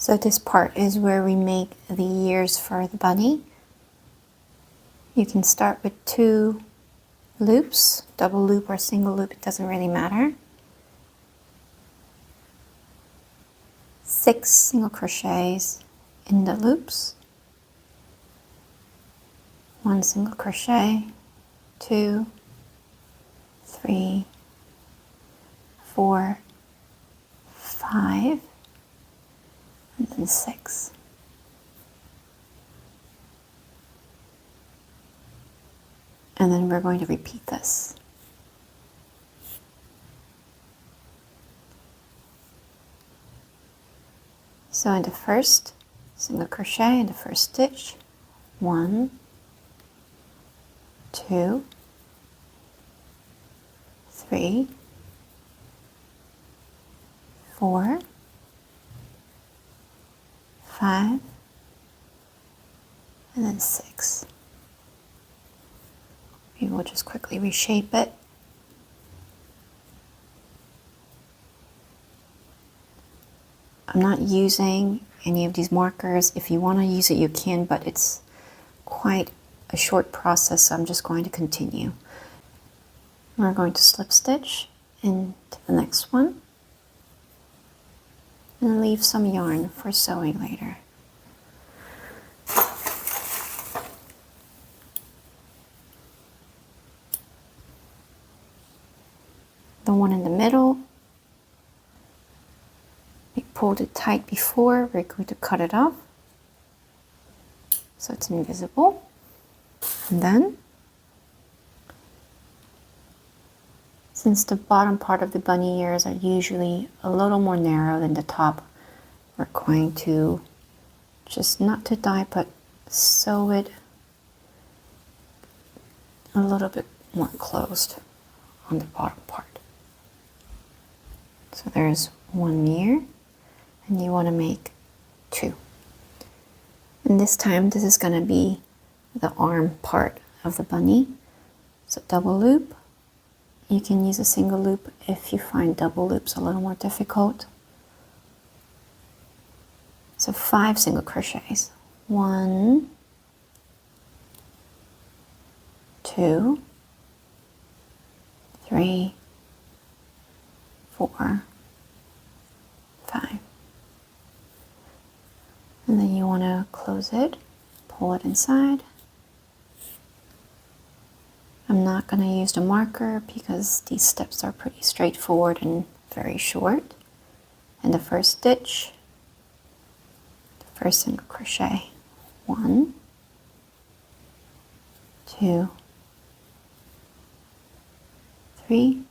So this part is where we make the ears for the bunny. You can start with 2 loops, double loop or single loop, it doesn't really matter. 6 single crochets in the loops, 1 single crochet, 2, 3, 4, 5, and then 6. And then we're going to repeat this. So in the first single crochet in the first stitch, 1, 2, 3, 4, 5, and then 6. We will just quickly reshape it. I'm not using any of these markers. If you want to use it, you can, but it's quite a short process, so I'm just going to continue. We're going to slip stitch into the next one and leave some yarn for sewing later. The one in the middle, we pulled it tight before, we're going to cut it off so it's invisible. And then, since the bottom part of the bunny ears are usually a little more narrow than the top, we're going to just not to dye, but sew it a little bit more closed on the bottom part. So there's 1 ear, and you want to make 2. And this time, this is going to be the arm part of the bunny. So double loop. You can use a single loop if you find double loops a little more difficult. So 5 single crochets. 1, 2, 3, 4, 5. And then you want to close it, pull it inside. I'm not going to use the marker because these steps are pretty straightforward and very short. And the first stitch, the first single crochet, 1, 2, 3,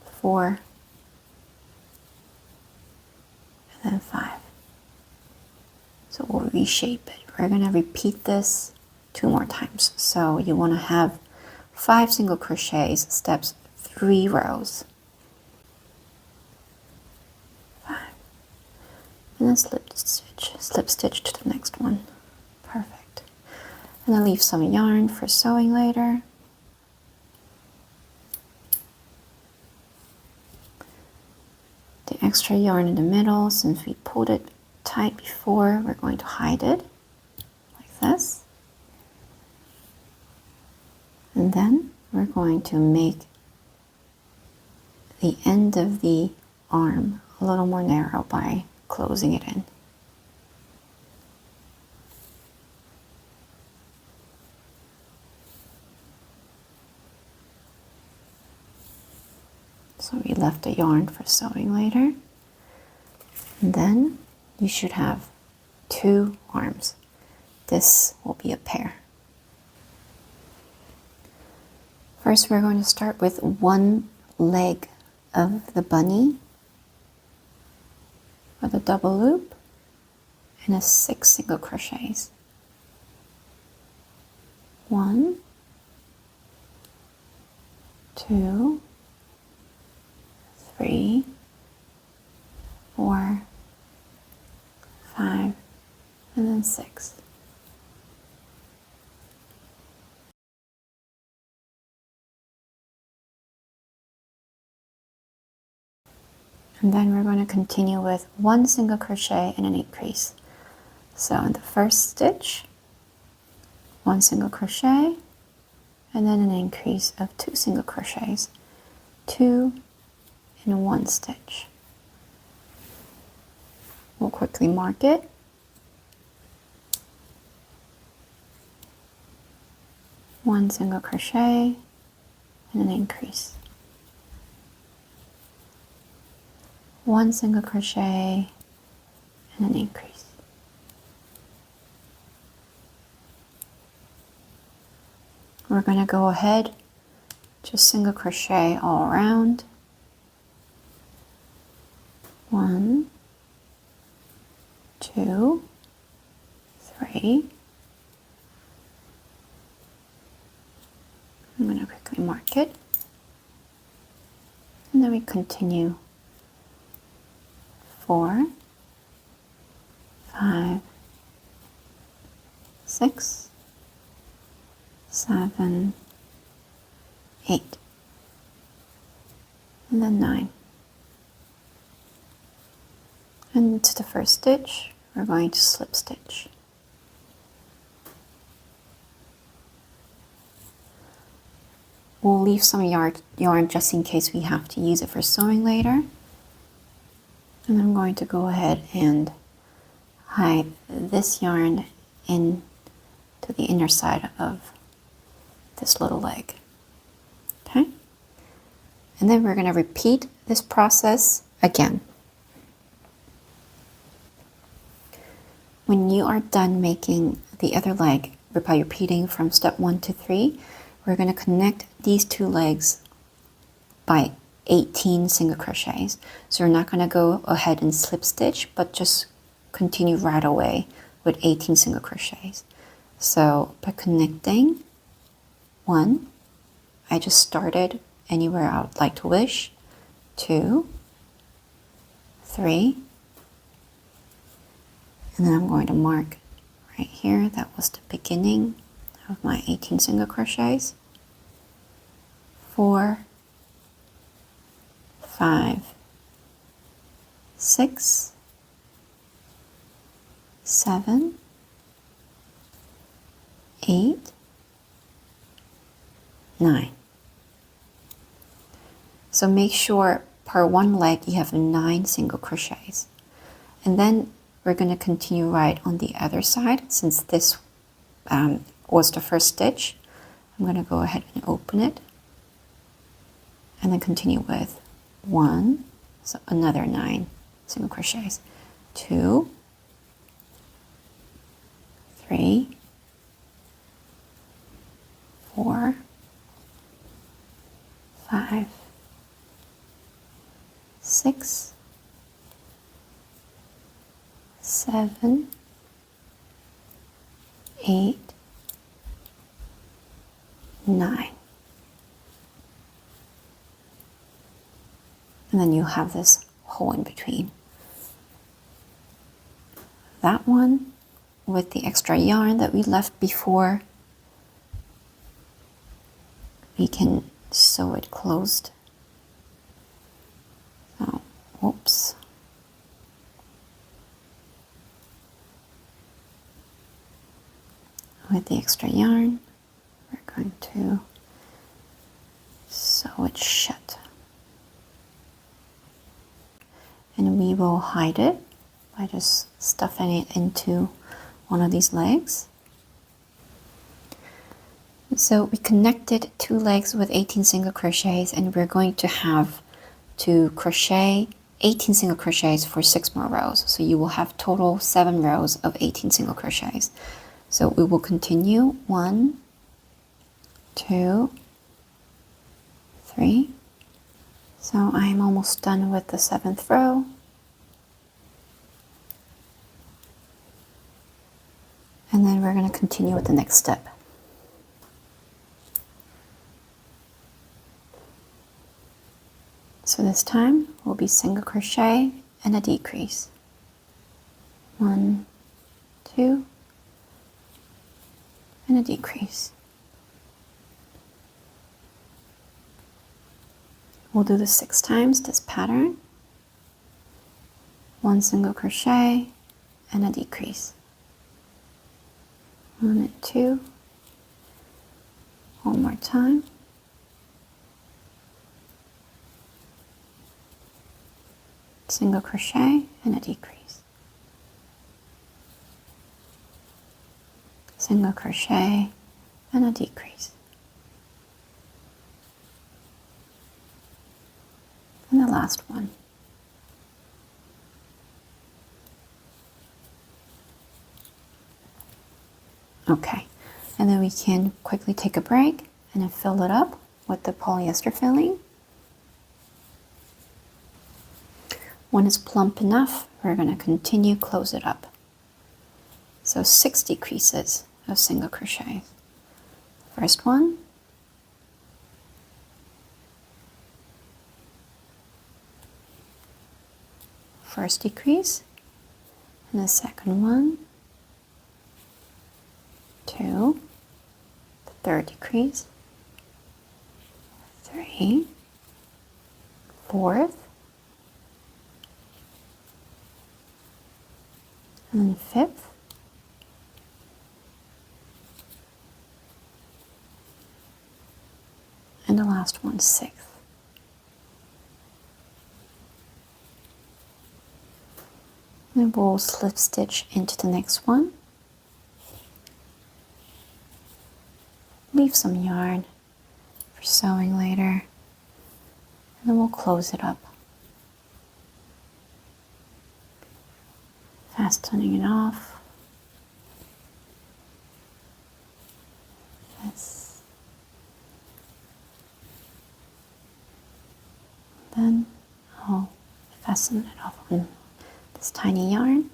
4, and then 5. So we'll reshape it. We're going to repeat this 2 more times. So you want to have 5 single crochets, steps 3 rows. 5. And then slip stitch to the next one. Perfect. And then leave some yarn for sewing later. The extra yarn in the middle, since we pulled it tight before, we're going to hide it like this. And then we're going to make the end of the arm a little more narrow by closing it in. So we left the yarn for sewing later. And then you should have 2 arms. This will be a pair. First, we're going to start with 1 leg of the bunny with a double loop and a 6 single crochets. 1, 2, 3, 4, 5, and then 6. And then we're going to continue with 1 single crochet and an increase. So in the first stitch, 1 single crochet, and then an increase of 2 single crochets, 2 in 1 stitch. We'll quickly mark it. One single crochet and an increase. 1 single crochet and an increase. We're going to go ahead, just single crochet all around. 1, 2, 3. I'm going to quickly mark it. And then we continue 4, 5, 6, 7, 8, and then 9. And to the first stitch, we're going to slip stitch. We'll leave some yarn just in case we have to use it for sewing later. And I'm going to go ahead and hide this yarn into the inner side of this little leg. Okay? And then we're going to repeat this process again. When you are done making the other leg, by repeating from step 1 to 3, we're going to connect these 2 legs by 18 single crochets. So you're not going to go ahead and slip stitch, but just continue right away with 18 single crochets. So by connecting 1, I just started anywhere I would like to wish. 2, 3, and then I'm going to mark right here. That was the beginning of my 18 single crochets. 4, 5, 6, 7, 8, 9. So make sure per one leg you have 9 single crochets. And then we're going to continue right on the other side. Since this was the first stitch, I'm going to go ahead and open it. And then continue with 1, so another 9 single crochets. 2, 3, 4, 5, 6, 7, 8, 9. And then you have this hole in between. That one with the extra yarn that we left before, we can sew it closed. So, oops. With the extra yarn, we're going to sew it shut. And we will hide it by just stuffing it into one of these legs. So we connected 2 legs with 18 single crochets, and we're going to have to crochet 18 single crochets for 6 more rows. So you will have total 7 rows of 18 single crochets. So we will continue 1, 2, 3. So I'm almost done with the 7th row. And then we're going to continue with the next step. So this time will be single crochet and a decrease. 1, 2, and a decrease. We'll do this 6 times, this pattern. 1 single crochet and a decrease. 1 and 2. One more time. Single crochet and a decrease. Single crochet and a decrease. And the last one. Okay, and then we can quickly take a break and then fill it up with the polyester filling. When it's plump enough, we're going to continue close it up. So 6 decreases of single crochet. First one. First decrease. And the second one. 2. The third decrease. 3. Fourth. And then fifth. And the last one, sixth. And we'll slip stitch into the next one. Leave some yarn for sewing later. And then we'll close it up. Fastening it off. This. Then I'll fasten it off on this tiny yarn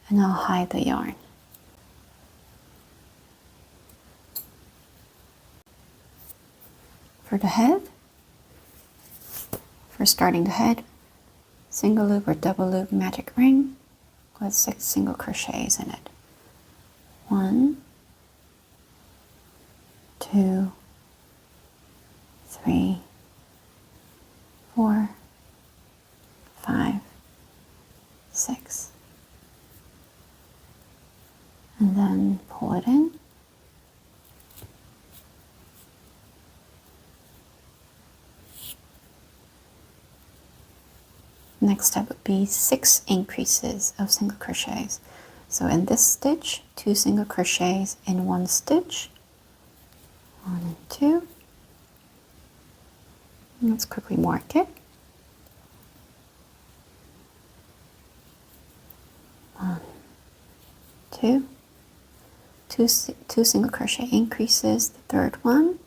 and I'll hide the yarn. For the head, for starting the head, single loop or double loop magic ring with 6 single crochets in it. 1, 2, 3, 4, 5, 6. And then pull it in. Next step would be 6 increases of single crochets. So in this stitch, 2 single crochets in 1 stitch. 1 and 2. Let's quickly mark it. 1, 2. 2 single crochet increases, the third one.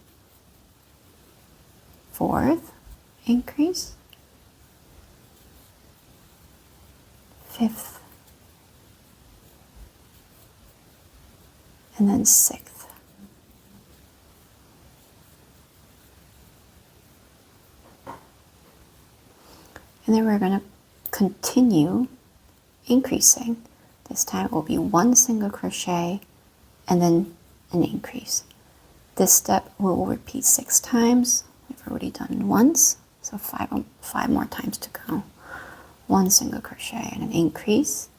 Fourth increase. Fifth, and then 6th. And then we're going to continue increasing. This time it will be 1 single crochet and then an increase. This step we will repeat 6 times. We've already done once, so 5 more times to go. 1 single crochet and an increase.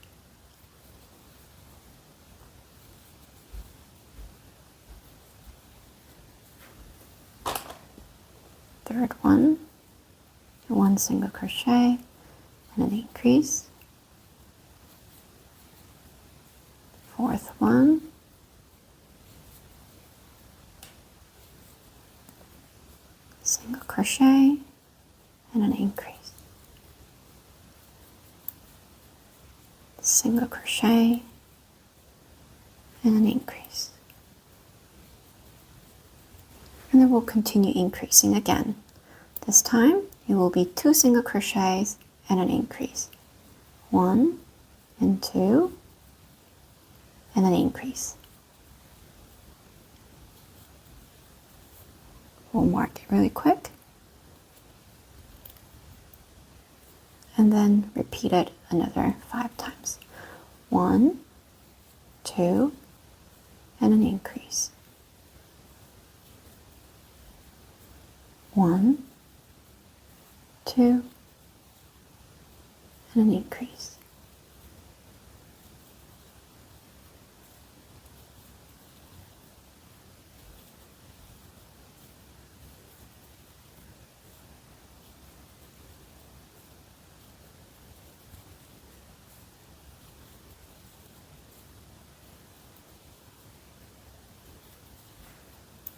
Third one, 1 single crochet and an increase. Fourth one. Single crochet and an increase. Single crochet and an increase. And then we'll continue increasing again. This time it will be 2 single crochets and an increase. 1 and 2 and an increase. We'll mark it really quick. And then repeat it another 5 times. 1, 2, and an increase. 1, 2, and an increase.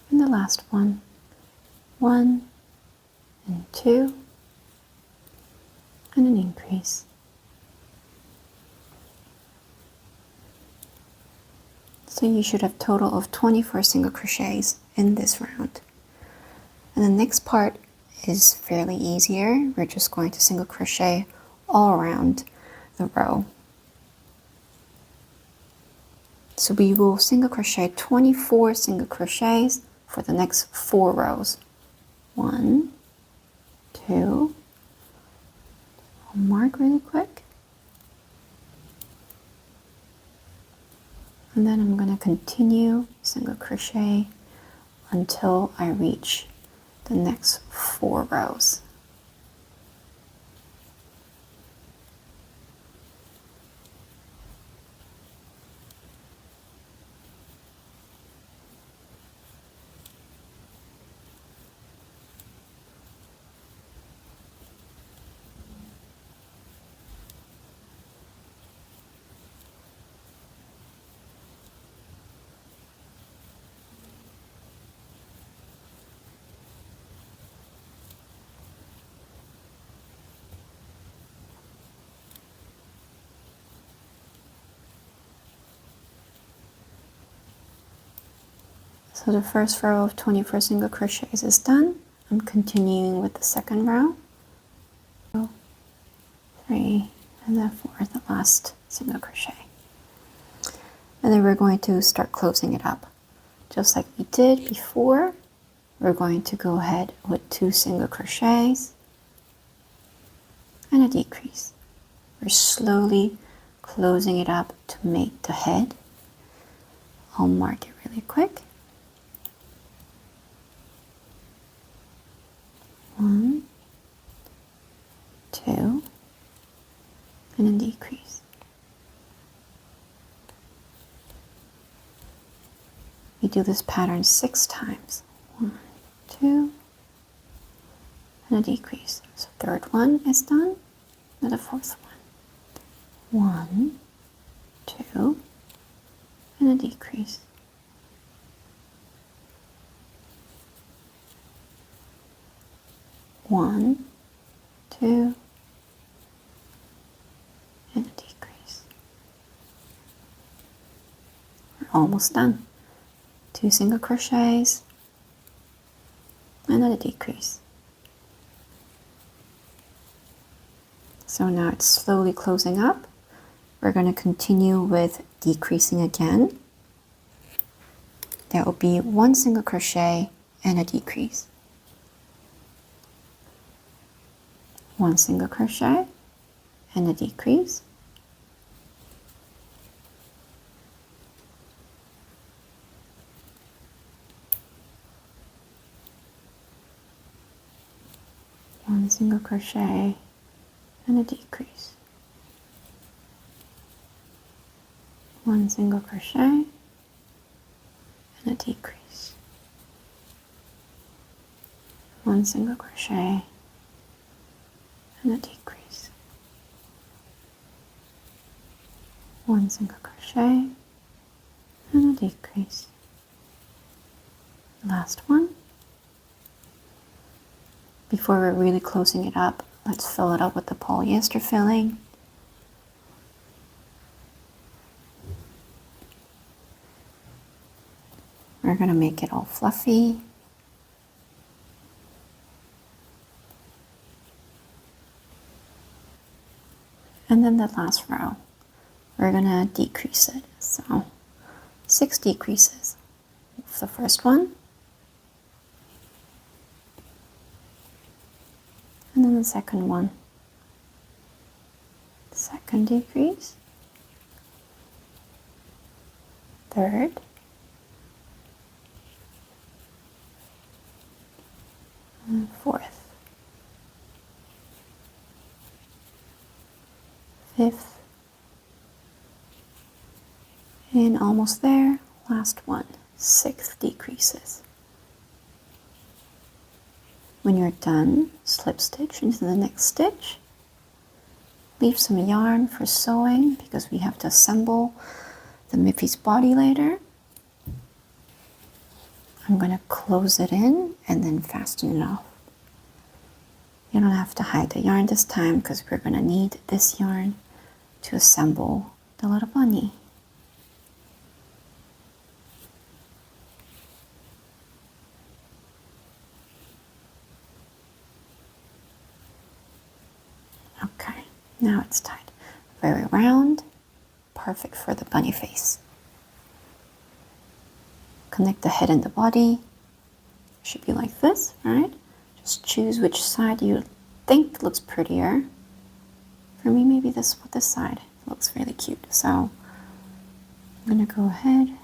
And the last one, 1 and 2, and an increase. So you should have a total of 24 single crochets in this round. And the next part is fairly easier. We're just going to single crochet all around the row. So we will single crochet 24 single crochets for the next 4 rows. 1, 2, I'll mark really quick. And then I'm going to continue single crochet until I reach the next 4 rows. So the first row of 24 single crochets is done. I'm continuing with the second row. 2, 3, and then 4, the last single crochet. And then we're going to start closing it up. Just like we did before, we're going to go ahead with 2 single crochets and a decrease. We're slowly closing it up to make the head. I'll mark it really quick. 1, 2, and a decrease. We do this pattern 6 times. 1, 2, and a decrease. So third one is done, and the fourth one. 1, 2, and a decrease. 1, 2, and a decrease. We're almost done. 2 single crochets and then a decrease. So now it's slowly closing up. We're going to continue with decreasing again. There will be 1 single crochet and a decrease. 1 single crochet and a decrease. 1 single crochet and a decrease. 1 single crochet and a decrease. 1 single crochet and a decrease. 1 single crochet and a decrease. Last one. Before we're really closing it up, let's fill it up with the polyester filling. We're going to make it all fluffy. And then the last row, we're going to decrease it. So 6 decreases. The first one. And then the second one. Second decrease. Third. And fourth. 5th, and almost there, last one, 6 decreases. When you're done, slip stitch into the next stitch. Leave some yarn for sewing because we have to assemble the Miffy's body later. I'm going to close it in and then fasten it off. You don't have to hide the yarn this time because we're going to need this yarn to assemble the little bunny. Okay, now it's tied. Very round, perfect for the bunny face. Connect the head and the body. Should be like this, right? Just choose which side you think looks prettier. For me, maybe this side looks really cute. So I'm gonna go ahead,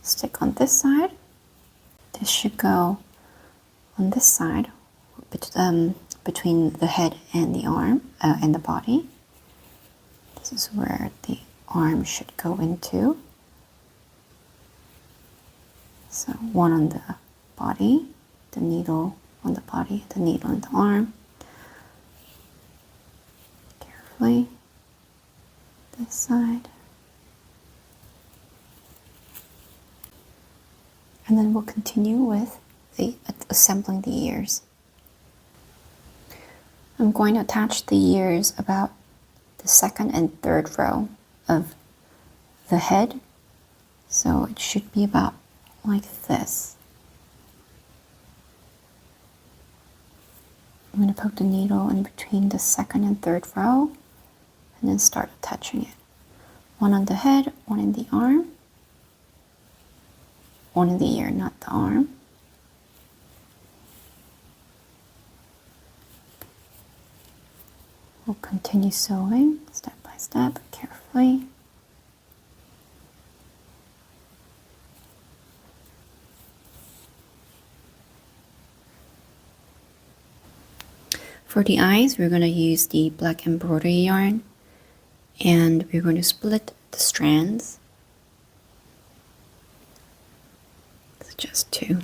stick on this side. This should go on this side, between the head and the arm and the body. This is where the arm should go into. So one on the body, the needle on the body, the needle on the arm. Carefully, this side. And then we'll continue with assembling the ears. I'm going to attach the ears about the second and third row of the head. So it should be about like this. I'm going to poke the needle in between the second and third row and then start attaching it. One on the head, one in the arm, one in the ear, not the arm. We'll continue sewing step by step, carefully. For the eyes, we're going to use the black embroidery yarn, and we're going to split the strands. It's just 2.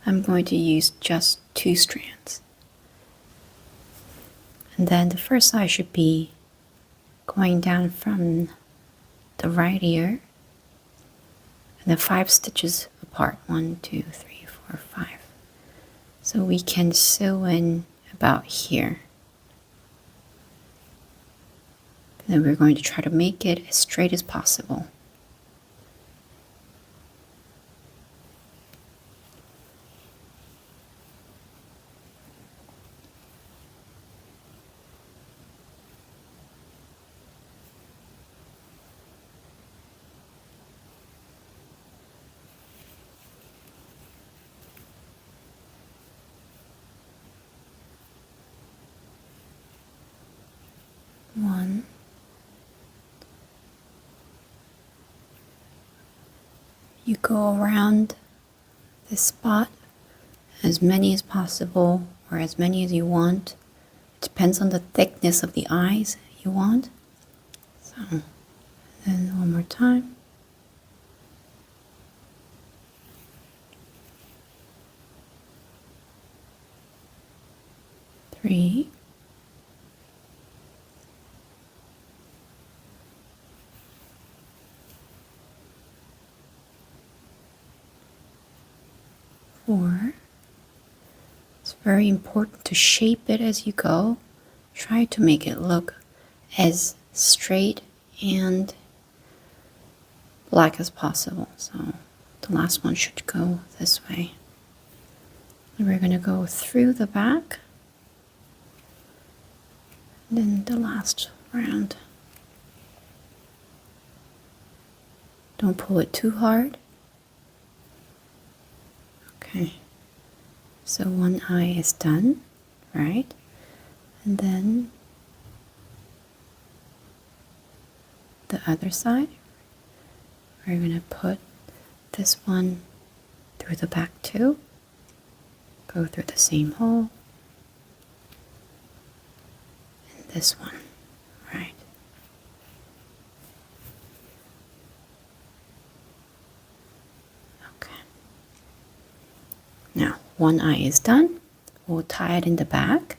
I'm going to use just 2 strands. And then the first eye should be going down from the right ear, and then 5 stitches apart. 1, 2, 3, 4, 5. So we can sew in about here. And then we're going to try to make it as straight as possible. One, you go around this spot as many as possible or as many as you want. It depends on the thickness of the eyes you want. So, then one more time. Three. 4. It's very important to shape it as you go. Try to make it look as straight and black as possible. So the last one should go this way. And we're going to go through the back. And then the last round. Don't pull it too hard. Okay, so one eye is done, right? And then the other side, we're going to put this one through the back too. Go through the same hole. And this one Now, one eye is done. We'll tie it in the back.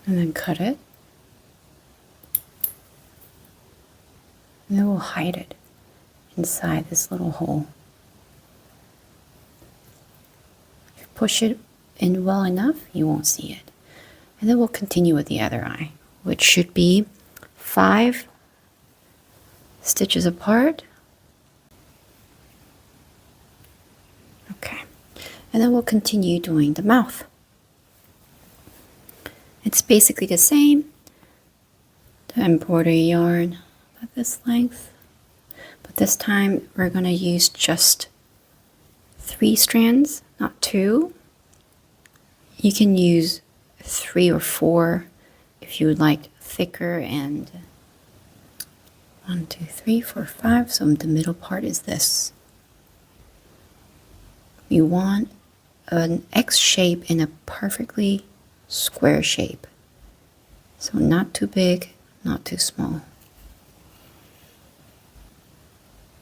And then cut it. And then we'll hide it inside this little hole. If you push it in well enough, you won't see it. And then we'll continue with the other eye, which should be 5 stitches apart. Okay. And then we'll continue doing the mouth. It's basically the same. The embroidery yarn at this length. But this time we're going to use just 3 strands, not 2. You can use 3 or 4 if you would like thicker, and 1, 2, 3, 4, 5. So the middle part is this. You want an X shape in a perfectly square shape. So not too big, not too small.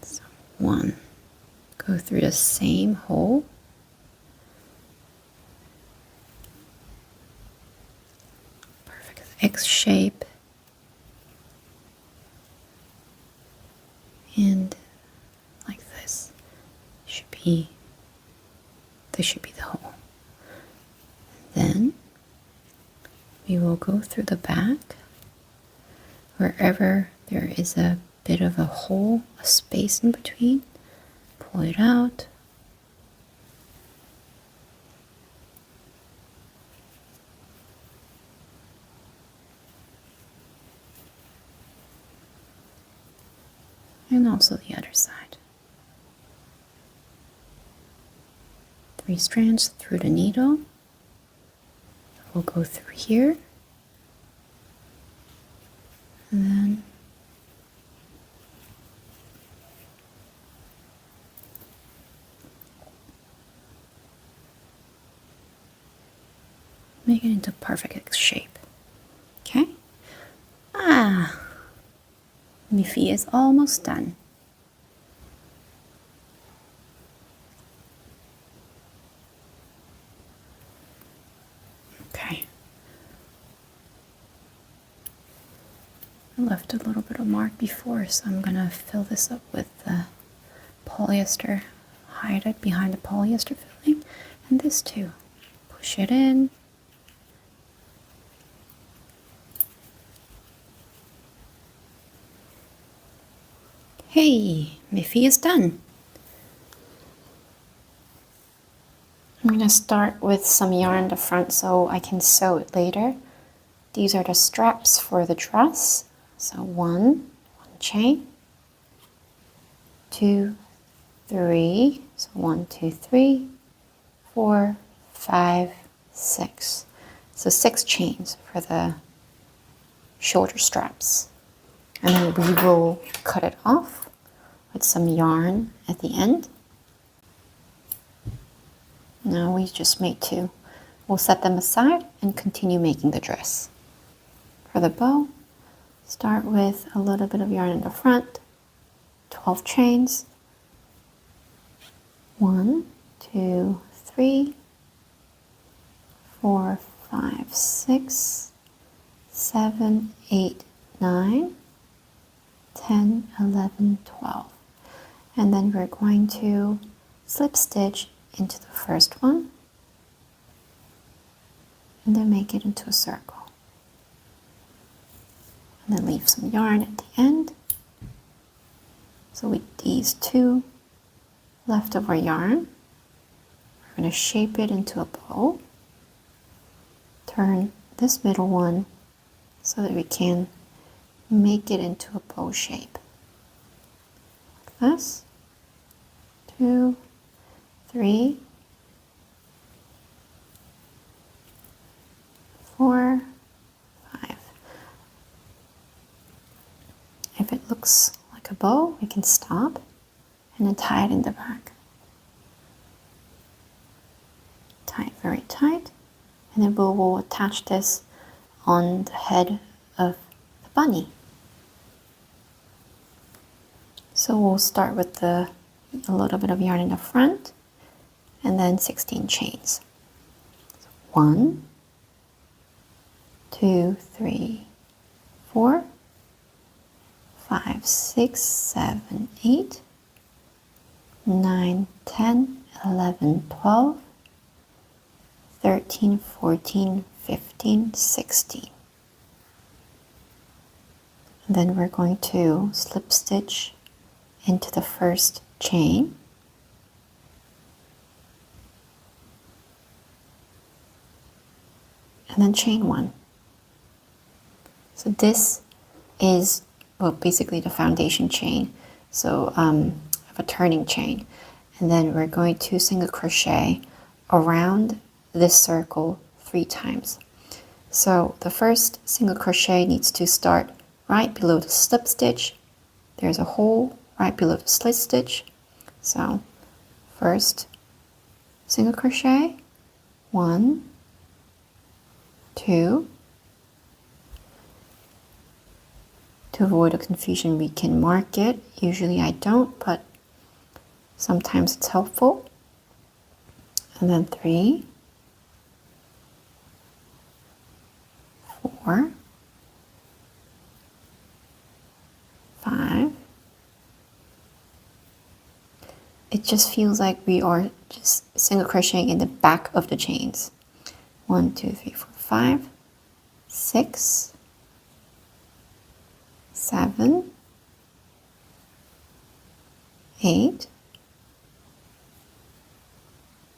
So 1. Go through the same hole. Perfect X shape. And like this. This should be the hole. Then we will go through the back. Wherever there is a bit of a hole, a space in between, pull it out. And also the other side. 3 strands through the needle. We'll go through here. And then make it into perfect X shape. Okay? Miffy is almost done. Okay. I left a little bit of mark before, so I'm gonna fill this up with the polyester. Hide it behind the polyester filling. And this too. Push it in. Hey, Miffy is done. I'm going to start with some yarn in the front so I can sew it later. These are the straps for the dress. So one chain, 2, 3, so 1, 2, 3, 4, 5, 6. So 6 chains for the shoulder straps. And then we will cut it off with some yarn at the end. Now we just made 2. We'll set them aside and continue making the dress. For the bow, start with a little bit of yarn in the front, 12 chains. 1, 2, 3, 4, 5, 6, 7, 8, 9, 10, 11, 12. And then we're going to slip stitch into the first one and then make it into a circle. And then leave some yarn at the end. So with these 2 leftover yarn, we're going to shape it into a bow. Turn this middle one so that we can make it into a bow shape. Like this. 2, 3, 4, 5. If it looks like a bow, we can stop and then tie it in the back. Tie it very tight and then we will attach this on the head of the bunny. So we'll start with a little bit of yarn in the front and then 16 chains. 1, 2, 3, 4, 5, 6, 7, 8, 9, 10, 11, 12, 13, 14, 15, 16. And then we're going to slip stitch into the first chain. And then chain 1. So this is, well, basically the foundation chain. So of a turning chain. And then we're going to single crochet around this circle 3 times. So the first single crochet needs to start right below the slip stitch. There's a hole right below the slip stitch. So first single crochet, 1, 2. To avoid the confusion, we can mark it. Usually I don't, but sometimes it's helpful. And then 3, 4, 5. It just feels like we are just single crocheting in the back of the chains. 1, 2, 3, 4, 5, 6, 7, 8,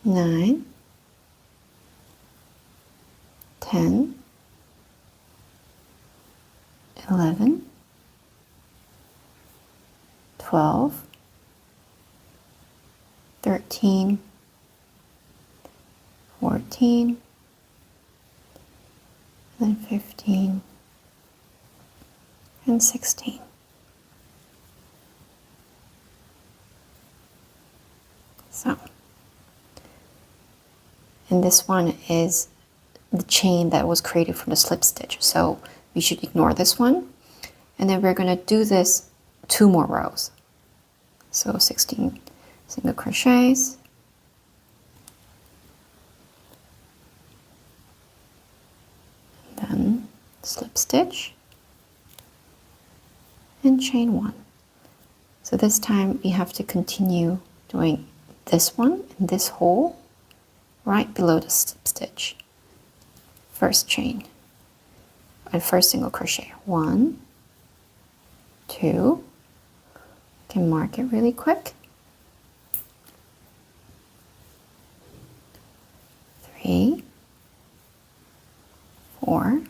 9, 10, 11, 12, 13, 14, then 15, and 16. So, and this one is the chain that was created from the slip stitch. So we should ignore this one. And then we're going to do this 2 more rows. So 16 single crochets. Then slip stitch and chain 1. So this time we have to continue doing this one and this hole right below the slip stitch. First chain and first single crochet. 1, 2. You can mark it really quick. 3, 4,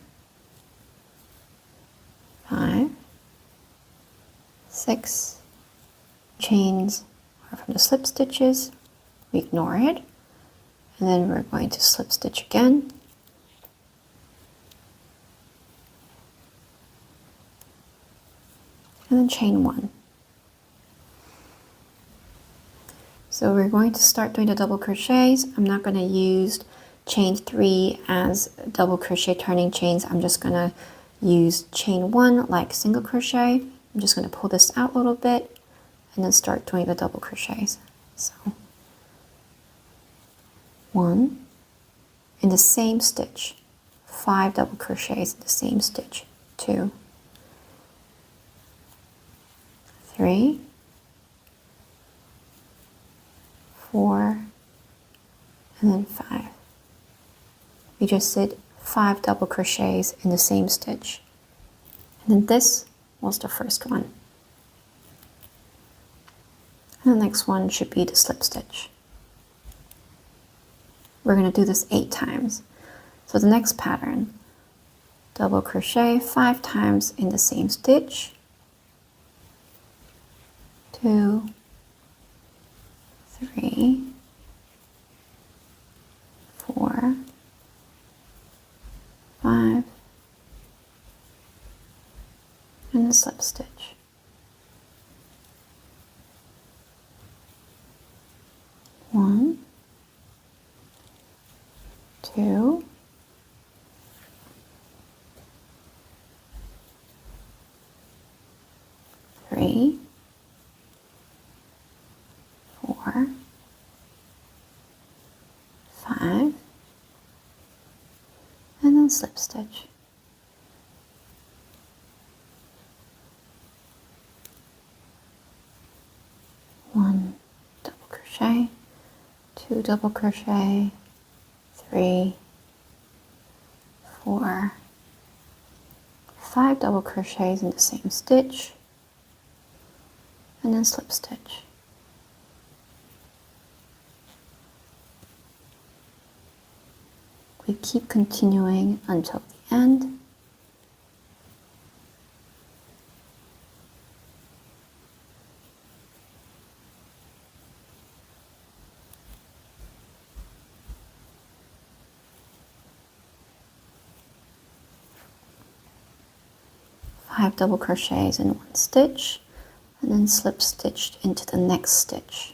5, 6. Chains are from the slip stitches. We ignore it. And then we're going to slip stitch again. And then chain 1. So we're going to start doing the double crochets. I'm not going to use chain 3 as double crochet turning chains. I'm just going to use chain 1 like single crochet. I'm just going to pull this out a little bit and then start doing the double crochets. So 1 in the same stitch, 5 double crochets in the same stitch, 2, 3, 4, and then 5. We just did 5 double crochets in the same stitch. And then this was the first one. And the next one should be the slip stitch. We're going to do this 8 times. So the next pattern, double crochet 5 times in the same stitch. 2, 3, 4, 5, and a slip stitch. 1, 2, 5, and then slip stitch. 1 double crochet, 2 double crochet, 3, 4, 5 double crochets in the same stitch, and then slip stitch. We keep continuing until the end. Five double crochets in one stitch, and then slip stitched into the next stitch.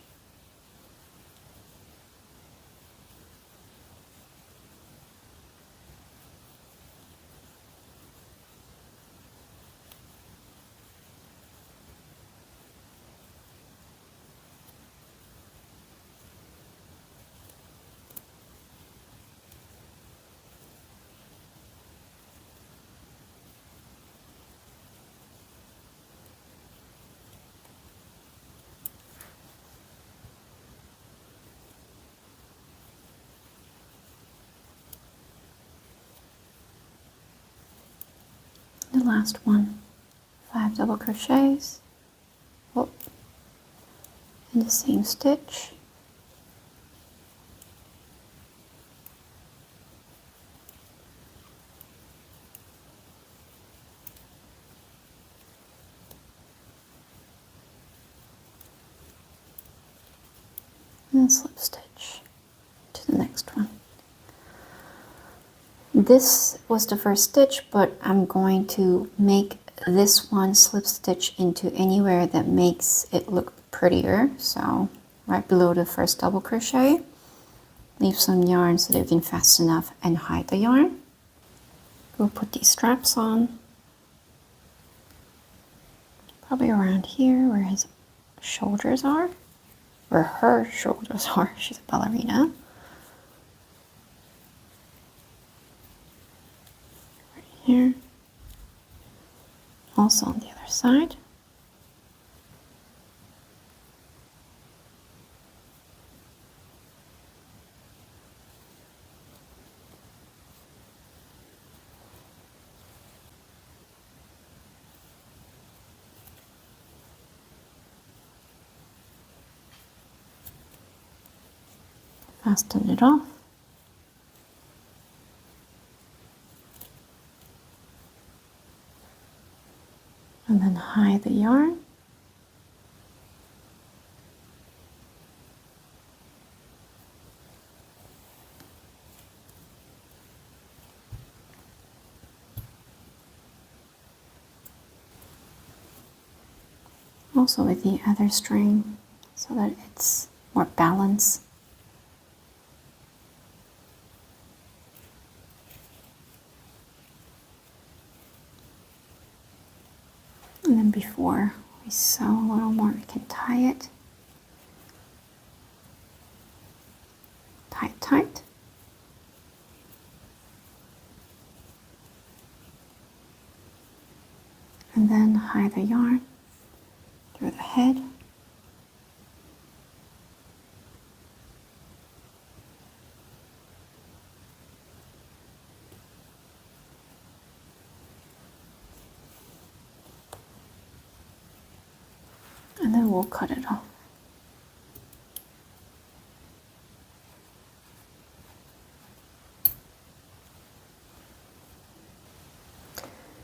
The last one, 5 double crochets in the same stitch, and then slip stitch to the next one. This was the first stitch, but I'm going to make this one slip stitch into anywhere that makes it look prettier. So right below the first double crochet, leave some yarn so that you can fasten enough and hide the yarn. We'll put these straps on, probably around here where his shoulders are, where her shoulders are. She's a ballerina. Here, also on the other side. Fasten it off. And then hide the yarn. Also with the other string so that it's more balanced. And then before we sew a little more, we can tie it. Tie it tight. And then hide the yarn through the head. And then we'll cut it off.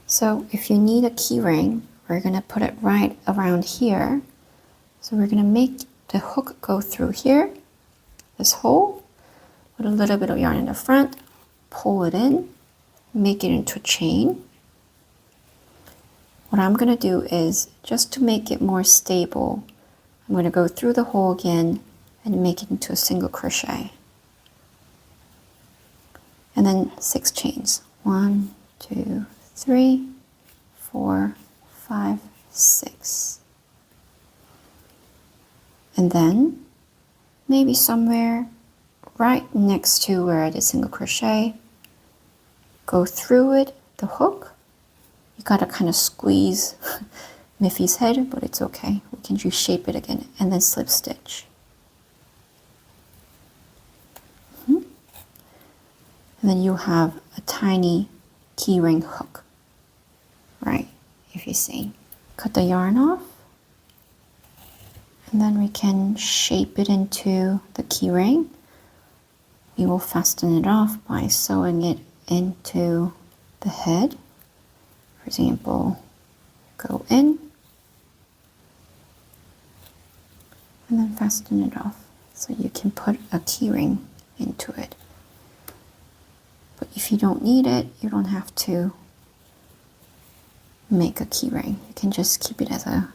So if you need a key ring, we're going to put it right around here. So we're going to make the hook go through here, this hole, with a little bit of yarn in the front, pull it in, make it into a chain. What I'm going to do is, just to make it more stable, I'm going to go through the hole again and make it into a single crochet. And then 6 chains. 1, 2, 3, 4, 5, 6. And then maybe somewhere right next to where I did single crochet, go through it, the hook. You gotta kind of squeeze Miffy's head, but it's okay. We can just shape it again and then slip stitch. And then you have a tiny keyring hook, right? If you see. Cut the yarn off. And then we can shape it into the keyring. We will fasten it off by sewing it into the head. For example, go in and then fasten it off so you can put a keyring into it. But if you don't need it, you don't have to make a keyring. You can just keep it as a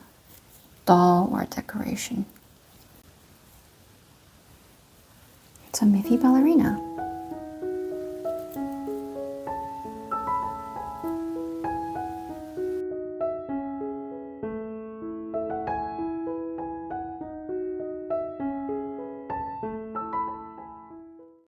doll or decoration. It's a Miffy ballerina.